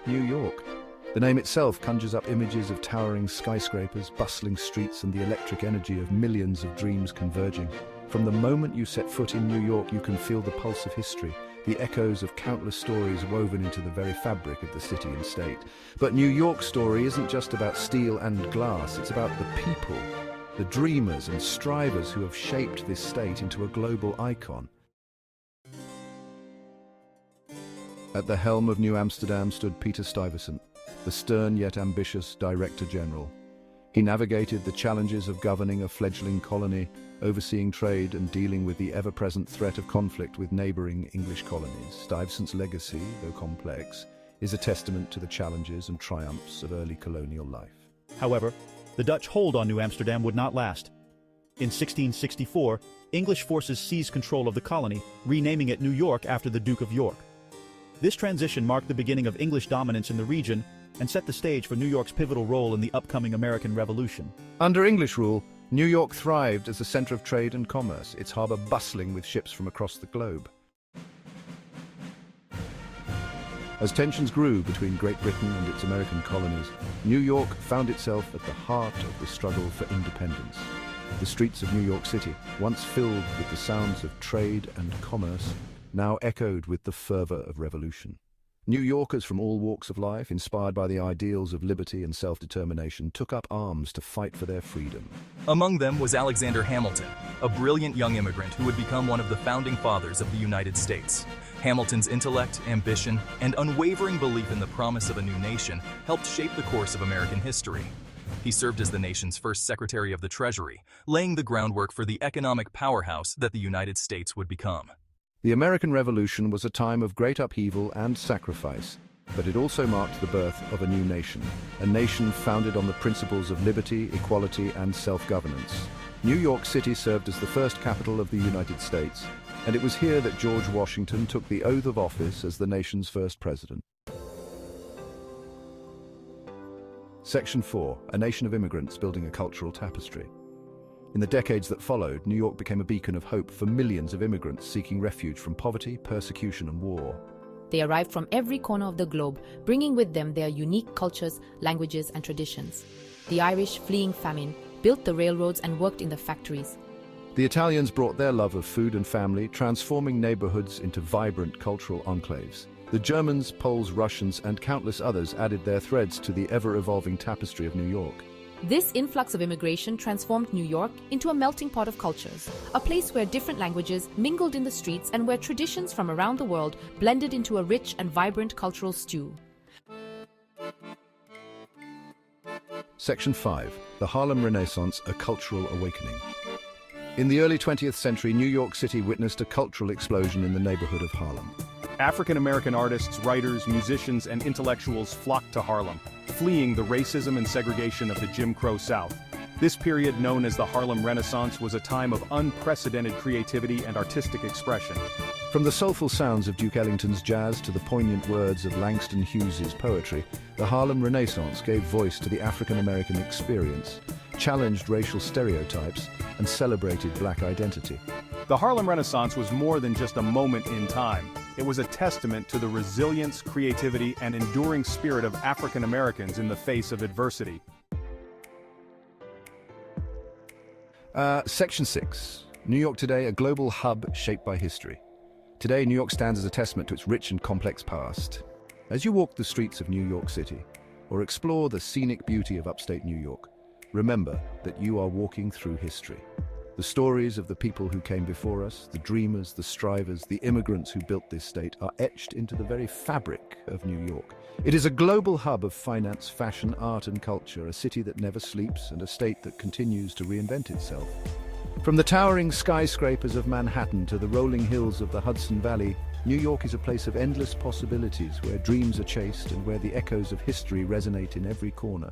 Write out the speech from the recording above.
New York. The name itself conjures up images of towering skyscrapers, bustling streets, and the electric energy of millions of dreams converging. From the moment you set foot in New York, you can feel the pulse of history, the echoes of countless stories woven into the very fabric of the city and state. But New York's story isn't just about steel and glass, it's about the people, the dreamers and strivers who have shaped this state into a global icon. At the helm of New Amsterdam stood Peter Stuyvesant, the stern yet ambitious Director General. He navigated the challenges of governing a fledgling colony, overseeing trade and dealing with the ever-present threat of conflict with neighboring English colonies. Stuyvesant's legacy, though complex, is a testament to the challenges and triumphs of early colonial life. However, the Dutch hold on New Amsterdam would not last. In 1664, English forces seized control of the colony, renaming it New York after the Duke of York. This transition marked the beginning of English dominance in the region and set the stage for New York's pivotal role in the upcoming American Revolution. Under English rule, New York thrived as a center of trade and commerce, its harbor bustling with ships from across the globe. As tensions grew between Great Britain and its American colonies, New York found itself at the heart of the struggle for independence. The streets of New York City, once filled with the sounds of trade and commerce, now echoed with the fervor of revolution. New Yorkers from all walks of life, inspired by the ideals of liberty and self-determination, took up arms to fight for their freedom. Among them was Alexander Hamilton, a brilliant young immigrant who would become one of the founding fathers of the United States. Hamilton's intellect, ambition, and unwavering belief in the promise of a new nation helped shape the course of American history. He served as the nation's first Secretary of the Treasury, laying the groundwork for the economic powerhouse that the United States would become. The American Revolution was a time of great upheaval and sacrifice, but it also marked the birth of a new nation, a nation founded on the principles of liberty, equality, and self-governance. New York City served as the first capital of the United States, and it was here that George Washington took the oath of office as the nation's first president. Section 4. A nation of immigrants building a cultural tapestry. In the decades that followed, New York became a beacon of hope for millions of immigrants seeking refuge from poverty, persecution, and war. They arrived from every corner of the globe, bringing with them their unique cultures, languages, and traditions. The Irish, fleeing famine, built the railroads and worked in the factories. The Italians brought their love of food and family, transforming neighborhoods into vibrant cultural enclaves. The Germans, Poles, Russians, and countless others added their threads to the ever-evolving tapestry of New York. This influx of immigration transformed New York into a melting pot of cultures, a place where different languages mingled in the streets and where traditions from around the world blended into a rich and vibrant cultural stew. Section 5. The Harlem Renaissance, a cultural awakening. In the early 20th century, New York City witnessed a cultural explosion in the neighborhood of Harlem. African-American artists, writers, musicians, and intellectuals flocked to Harlem, fleeing the racism and segregation of the Jim Crow South. This period, known as the Harlem Renaissance, was a time of unprecedented creativity and artistic expression. From the soulful sounds of Duke Ellington's jazz to the poignant words of Langston Hughes's poetry, the Harlem Renaissance gave voice to the African-American experience, challenged racial stereotypes, and celebrated Black identity. The Harlem Renaissance was more than just a moment in time. It was a testament to the resilience, creativity, and enduring spirit of African Americans in the face of adversity. Section 6. New York today, a global hub shaped by history. Today, New York stands as a testament to its rich and complex past. As you walk the streets of New York City, or explore the scenic beauty of upstate New York, remember that you are walking through history. The stories of the people who came before us, the dreamers, the strivers, the immigrants who built this state, are etched into the very fabric of New York. It is a global hub of finance, fashion, art, and culture, a city that never sleeps and a state that continues to reinvent itself. From the towering skyscrapers of Manhattan to the rolling hills of the Hudson Valley, New York is a place of endless possibilities where dreams are chased and where the echoes of history resonate in every corner.